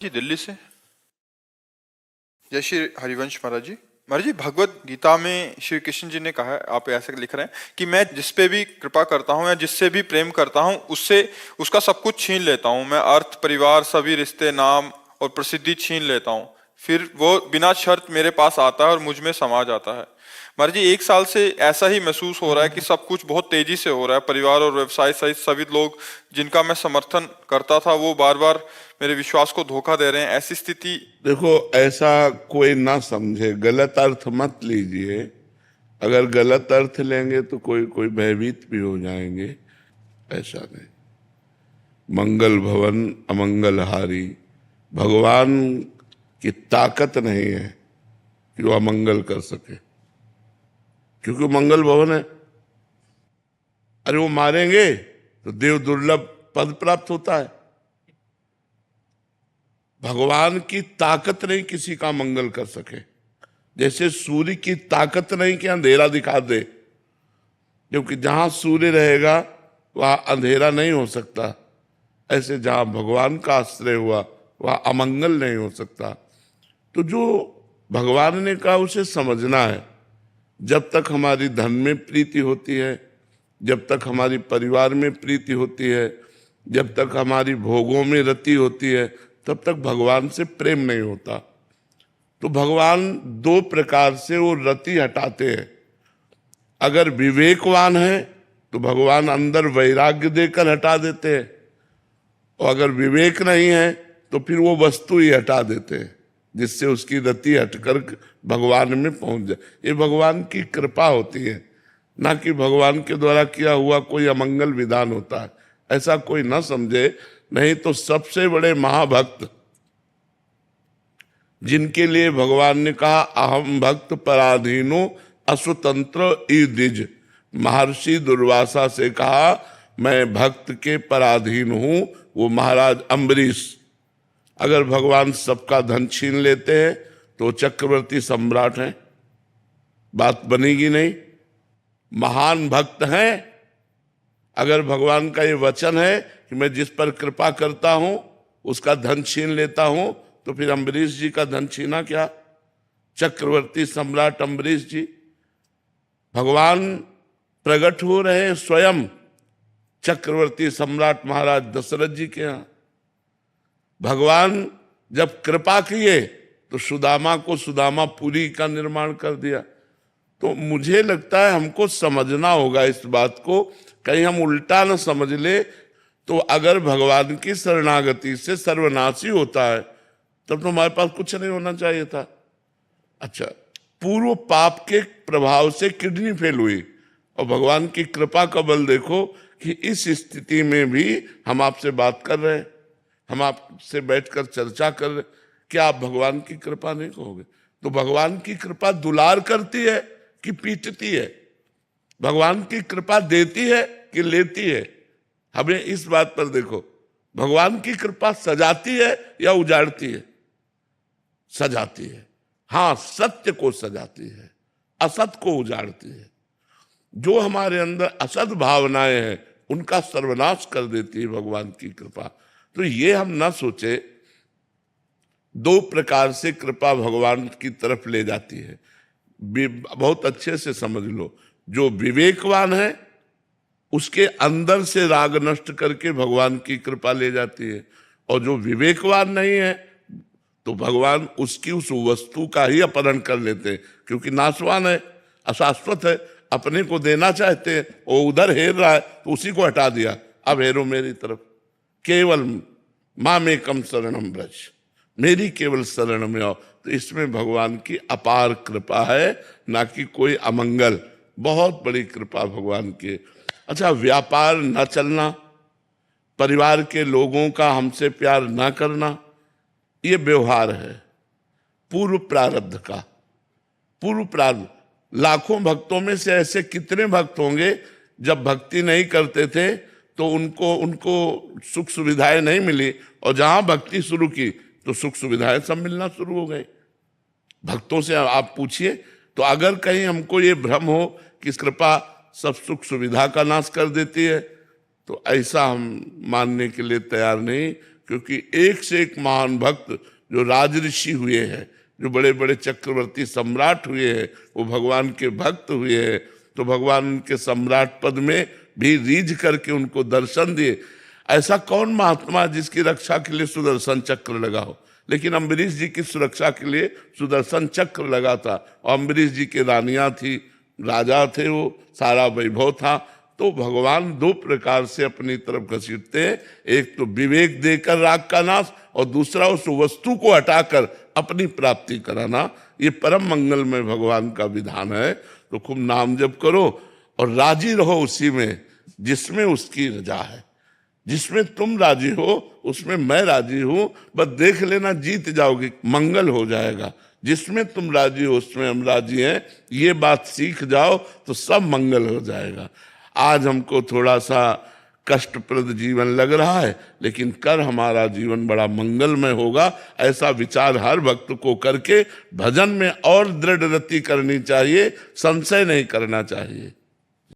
जी दिल्ली से। जय श्री हरिवंश महाराज जी। महाराज जी, भगवत गीता में श्री कृष्ण जी ने कहा है, आप ऐसे लिख रहे हैं कि मैं जिस पे भी कृपा करता हूँ या जिससे भी प्रेम करता हूँ उससे उसका सब कुछ छीन लेता हूँ। मैं अर्थ, परिवार, सभी रिश्ते, नाम और प्रसिद्धि छीन लेता हूँ, फिर वो बिना शर्त मेरे पास आता है और मुझ में समा जाता है। महाराज जी, 1 साल से ऐसा ही महसूस हो रहा है कि सब कुछ बहुत तेजी से हो रहा है। परिवार और व्यवसाय सहित सभी लोग जिनका मैं समर्थन करता था वो बार बार मेरे विश्वास को धोखा दे रहे हैं। ऐसी स्थिति। देखो, ऐसा कोई ना समझे, गलत अर्थ मत लीजिए। अगर गलत अर्थ लेंगे तो कोई कोई भयभीत भी हो जाएंगे। ऐसा नहीं। मंगल भवन अमंगल हारी, भगवान की ताकत नहीं है कि वो अमंगल कर सके, क्योंकि मंगल भवन है। अरे वो मारेंगे तो देव दुर्लभ पद प्राप्त होता है। भगवान की ताकत नहीं किसी का मंगल कर सके। जैसे सूर्य की ताकत नहीं कि अंधेरा दिखा दे, क्योंकि जहां सूर्य रहेगा वहां अंधेरा नहीं हो सकता। ऐसे जहां भगवान का आश्रय हुआ वहां अमंगल नहीं हो सकता। तो जो भगवान ने कहा उसे समझना है। जब तक हमारी धन में प्रीति होती है, जब तक हमारी परिवार में प्रीति होती है, जब तक हमारी भोगों में रति होती है, तब तक भगवान से प्रेम नहीं होता। तो भगवान 2 प्रकार से वो रति हटाते हैं। अगर विवेकवान है तो भगवान अंदर वैराग्य देकर हटा देते हैं, और अगर विवेक नहीं है तो फिर वो वस्तु ही हटा देते हैं, जिससे उसकी रति हटकर भगवान में पहुंच जाए। ये भगवान की कृपा होती है, ना कि भगवान के द्वारा किया हुआ कोई अमंगल विधान होता है। ऐसा कोई ना समझे। नहीं तो सबसे बड़े महाभक्त, जिनके लिए भगवान ने कहा अहम भक्त पराधीनो असुतंत्र ईदिज, महर्षि दुर्वासा से कहा मैं भक्त के पराधीन हूं, वो महाराज अम्बरीश। अगर भगवान सबका धन छीन लेते हैं तो चक्रवर्ती सम्राट हैं, बात बनेगी नहीं। महान भक्त हैं। अगर भगवान का ये वचन है कि मैं जिस पर कृपा करता हूं उसका धन छीन लेता हूं, तो फिर अम्बरीश जी का धन छीना क्या? चक्रवर्ती सम्राट अम्बरीश जी। भगवान प्रकट हो रहे हैं स्वयं चक्रवर्ती सम्राट महाराज दशरथ जी के यहां। भगवान जब कृपा किए तो सुदामा को सुदामापुरी का निर्माण कर दिया। तो मुझे लगता है हमको समझना होगा इस बात को, कहीं हम उल्टा न समझ ले। तो अगर भगवान की शरणागति से सर्वनाशी होता है तब तो हमारे पास कुछ नहीं होना चाहिए था। अच्छा, पूर्व पाप के प्रभाव से किडनी फेल हुई और भगवान की कृपा का बल देखो कि इस स्थिति में भी हम आपसे बात कर रहे हैं, हम आपसे बैठकर चर्चा कर रहे। क्या आप भगवान की कृपा नहीं कहोगे? तो भगवान की कृपा दुलार करती है कि पीटती है? भगवान की कृपा देती है कि लेती है? हमें इस बात पर देखो, भगवान की कृपा सजाती है या उजाड़ती है? सजाती है। हाँ, सत्य को सजाती है, असत को उजाड़ती है। जो हमारे अंदर असत भावनाएं हैं उनका सर्वनाश कर देती है भगवान की कृपा। तो ये हम ना सोचे। 2 प्रकार से कृपा भगवान की तरफ ले जाती है। बहुत अच्छे से समझ लो। जो विवेकवान है उसके अंदर से राग नष्ट करके भगवान की कृपा ले जाती है, और जो विवेकवान नहीं है तो भगवान उसकी उस वस्तु का ही अपहरण कर लेते हैं, क्योंकि नाशवान है, अशाश्वत है। अपने को देना चाहते हैं, वो उधर हेर रहा है तो उसी को हटा दिया, अब हेरो मेरी तरफ। केवल माँ में कम शरणम ब्रज, मेरी केवल शरण में आओ। तो इसमें भगवान की अपार कृपा है, ना कि कोई अमंगल। बहुत बड़ी कृपा भगवान की। अच्छा, व्यापार न चलना, परिवार के लोगों का हमसे प्यार न करना, ये व्यवहार है पूर्व प्रारब्ध का। पूर्व प्रारब्ध। लाखों भक्तों में से ऐसे कितने भक्त होंगे जब भक्ति नहीं करते थे तो उनको सुख सुविधाएं नहीं मिली, और जहां भक्ति शुरू की तो सुख सुविधाएं सब मिलना शुरू हो गई। भक्तों से आप पूछिए। तो अगर कहीं हमको ये भ्रम हो कि कृपा सब सुख सुविधा का नाश कर देती है, तो ऐसा हम मानने के लिए तैयार नहीं, क्योंकि एक से एक महान भक्त जो राजऋषि हुए हैं, जो बड़े बड़े चक्रवर्ती सम्राट हुए हैं, वो भगवान के भक्त हुए हैं। तो भगवान उनके सम्राट पद में भी रीझ करके उनको दर्शन दिए। ऐसा कौन महात्मा जिसकी रक्षा के लिए सुदर्शन चक्र लगा हो? लेकिन अम्बरीश जी की सुरक्षा के लिए सुदर्शन चक्र लगा था। और अम्बरीश जी की रानियां थी, राजा थे, वो सारा वैभव था। तो भगवान दो प्रकार से अपनी तरफ घसीटते हैं, एक तो विवेक देकर राग का नाश, और दूसरा उस वस्तु को हटाकर अपनी प्राप्ति कराना। ये परम मंगल में भगवान का विधान है। तो खूब नाम जप करो और राजी रहो उसी में जिसमें उसकी रजा है। जिसमें तुम राजी हो उसमें मैं राजी हूं, बस देख लेना, जीत जाओगे, मंगल हो जाएगा। जिसमें तुम राजी हो उसमें हम राजी हैं, ये बात सीख जाओ तो सब मंगल हो जाएगा। आज हमको थोड़ा सा कष्टप्रद जीवन लग रहा है, लेकिन कर हमारा जीवन बड़ा मंगलमय होगा, ऐसा विचार हर भक्त को करके भजन में और दृढ़ रति करनी चाहिए, संशय नहीं करना चाहिए।